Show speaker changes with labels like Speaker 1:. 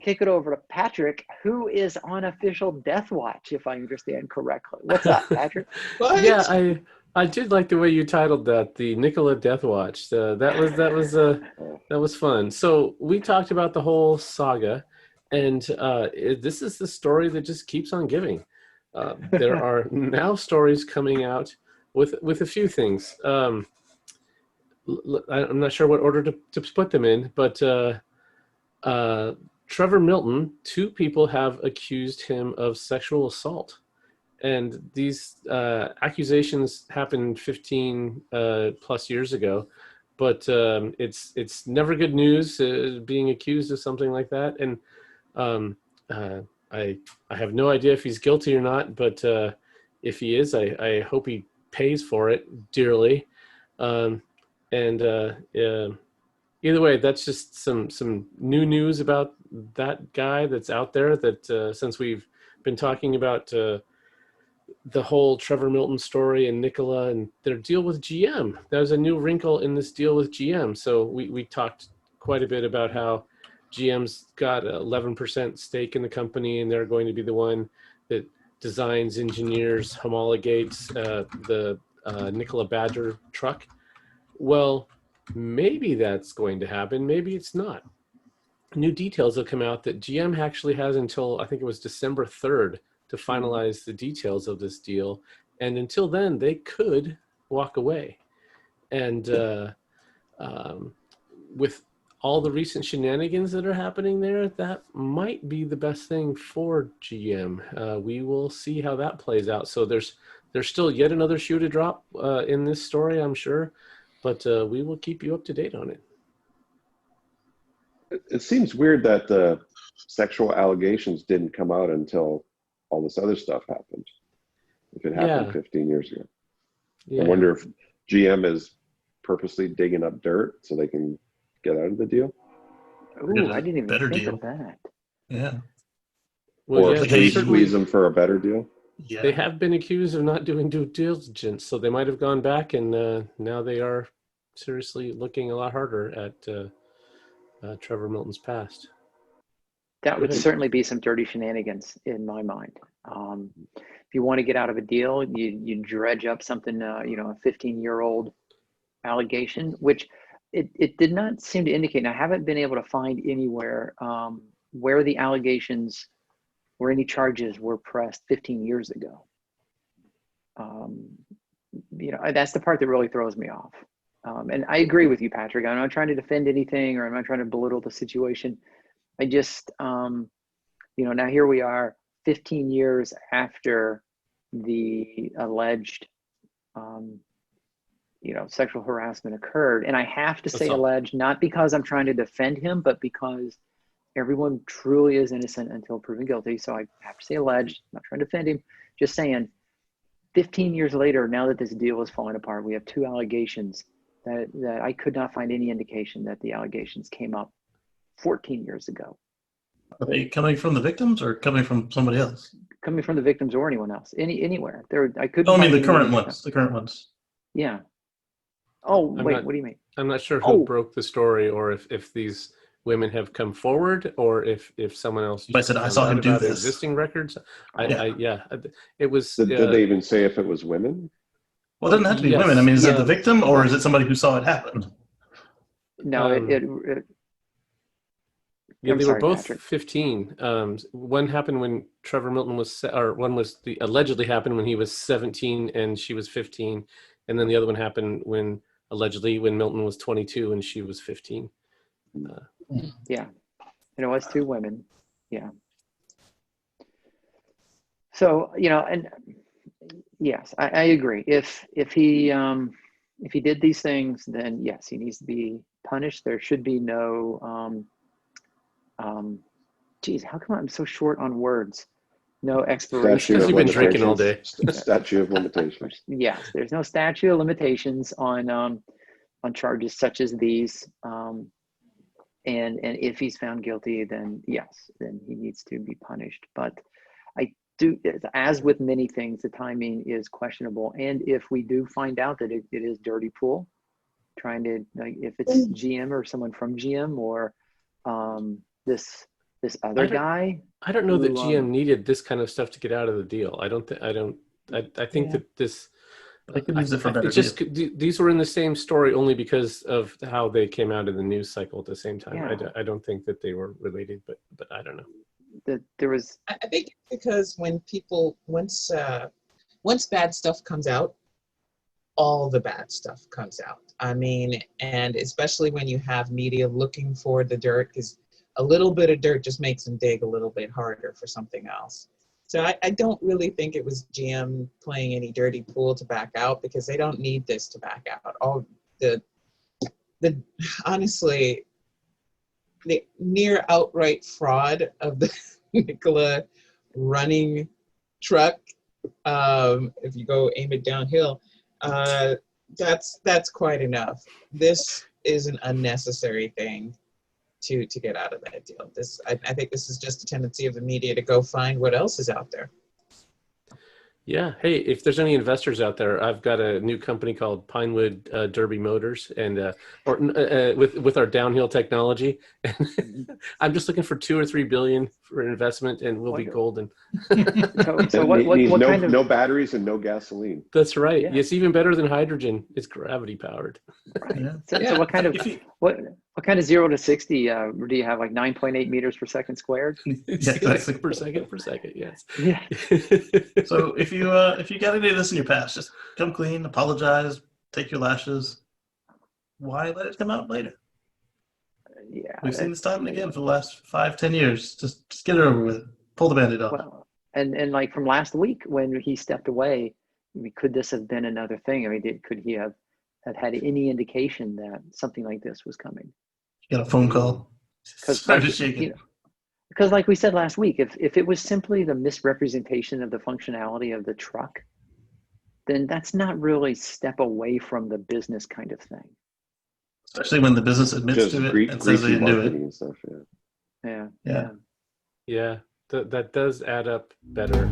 Speaker 1: kick it over to Patrick, who is on official death watch, if I understand correctly. What's up, Patrick?
Speaker 2: Yeah, I did like the way you titled that, the Nikola Death Watch. That was fun. So we talked about the whole saga, and this is the story that just keeps on giving. There are now stories coming out with a few things. I'm not sure what order to put them in, but Trevor Milton, two people have accused him of sexual assault. And these accusations happened 15 plus years ago, but it's never good news being accused of something like that. And um, uh, I have no idea if he's guilty or not, but if he is, I hope he pays for it dearly. Um, and either way, that's just some new news about that guy that's out there. That since we've been talking about the whole Trevor Milton story and Nikola and their deal with GM. There's a new wrinkle in this deal with GM. So we talked quite a bit about how GM's got 11% stake in the company, and they're going to be the one that designs, engineers, homologates the Nikola Badger truck. Well, maybe that's going to happen. Maybe it's not. New details will come out that GM actually has until, I think it was December 3rd, to finalize the details of this deal. And until then, they could walk away. And with all the recent shenanigans that are happening there, that might be the best thing for GM. We will see how that plays out. So there's still yet another shoe to drop in this story, I'm sure. But we will keep you up to date on it.
Speaker 3: It seems weird that the sexual allegations didn't come out until all this other stuff happened. If it happened 15 years ago. I wonder if GM is purposely digging up dirt so they can get out of the deal.
Speaker 1: Ooh, I didn't even think of that.
Speaker 4: Yeah.
Speaker 3: Well, or if they squeeze them for a better deal.
Speaker 2: Yeah. They have been accused of not doing due diligence, so they might have gone back, and now they are seriously looking a lot harder at Trevor Milton's past.
Speaker 1: That would certainly be some dirty shenanigans in my mind. If you want to get out of a deal, you dredge up something, a 15-year-old allegation, which it did not seem to indicate. And I haven't been able to find anywhere where the allegations or any charges were pressed 15 years ago. That's the part that really throws me off. And I agree with you, Patrick. I'm not trying to defend anything, or I'm not trying to belittle the situation. I just, now here we are 15 years after the alleged, sexual harassment occurred. And I have to say alleged, not because I'm trying to defend him, but because everyone truly is innocent until proven guilty. So I have to say alleged, I'm not trying to defend him, just saying 15 years later, now that this deal is falling apart, we have two allegations that I could not find any indication that the allegations came up 14 years ago.
Speaker 4: Are they coming from the victims or coming from somebody else?
Speaker 1: Coming from the victims or anyone else, anywhere. I couldn't.
Speaker 4: Oh, I mean the current ones. The current ones.
Speaker 1: Yeah. Oh, wait. What do you mean?
Speaker 2: I'm not sure who broke the story, or if these women have come forward, or if someone else.
Speaker 4: I said I saw him do this.
Speaker 2: Existing records. It was.
Speaker 3: Did they even say if it was women?
Speaker 4: Well, it doesn't have to be women. I mean, is it the victim, or is it somebody who saw it happen?
Speaker 1: No,
Speaker 2: they were both Patrick. 15. One happened when Trevor Milton allegedly happened when he was 17 and she was 15, and then the other one happened when Milton was 22 and she was 15.
Speaker 1: Yeah, and it was two women. Yeah. So and yes, I agree. If he did these things, then yes, he needs to be punished. There should be no how come I'm so short on words? No expiration.
Speaker 2: Because you've been drinking all day.
Speaker 3: Statute of limitations.
Speaker 1: Yes, there's no statute of limitations on charges such as these. And if he's found guilty, then yes, then he needs to be punished. But I do, as with many things, the timing is questionable. And if we do find out that it is dirty pool, trying to, if it's GM or someone from GM or this this other guy.
Speaker 2: I don't know that
Speaker 1: who,
Speaker 2: GM needed this kind of stuff to get out of the deal. I think that this.
Speaker 4: They could use it for better.
Speaker 2: It's just these were in the same story only because of how they came out in the news cycle at the same time.
Speaker 1: Yeah.
Speaker 2: I don't think that they were related, but I don't know.
Speaker 1: There was.
Speaker 5: I think because when people once bad stuff comes out, all the bad stuff comes out. I mean, and especially when you have media looking for the dirt, because a little bit of dirt just makes them dig a little bit harder for something else. So I don't really think it was GM playing any dirty pool to back out, because they don't need this to back out. All the honestly, the near outright fraud of the Nikola running truck, if you go aim it downhill, that's quite enough. This is an unnecessary thing to get out of that deal. I think this is just a tendency of the media to go find what else is out there.
Speaker 2: Yeah. Hey, if there's any investors out there, I've got a new company called Pinewood Derby Motors, and with our downhill technology. I'm just looking for 2 or 3 billion for investment, and we'll be golden.
Speaker 3: So what kind of no batteries and no gasoline?
Speaker 2: That's right.
Speaker 1: Yeah.
Speaker 2: It's even better than hydrogen. It's gravity powered.
Speaker 1: Right. Yeah. So what kind of what kind of 0 to 60 do you have? Like 9.8 meters per second squared?
Speaker 4: Yeah,
Speaker 2: per second. Yes.
Speaker 1: Yeah.
Speaker 4: So if you got any of this in your past, just come clean, apologize, take your lashes. Why let it come out later?
Speaker 1: Yeah.
Speaker 4: We've seen this time and again for the last 5-10 years. Just get it over with. Pull the Band-Aid off.
Speaker 1: Well, and like from last week when he stepped away, I mean, could this have been another thing? I mean, could he have had any indication that something like this was coming?
Speaker 4: You got a phone call.
Speaker 1: Because like we said last week, if it was simply the misrepresentation of the functionality of the truck, then that's not really step away from the business kind of thing.
Speaker 4: Especially when the business admits to it and says they didn't do it.
Speaker 3: And stuff,
Speaker 1: Yeah.
Speaker 2: Yeah. That does add up better.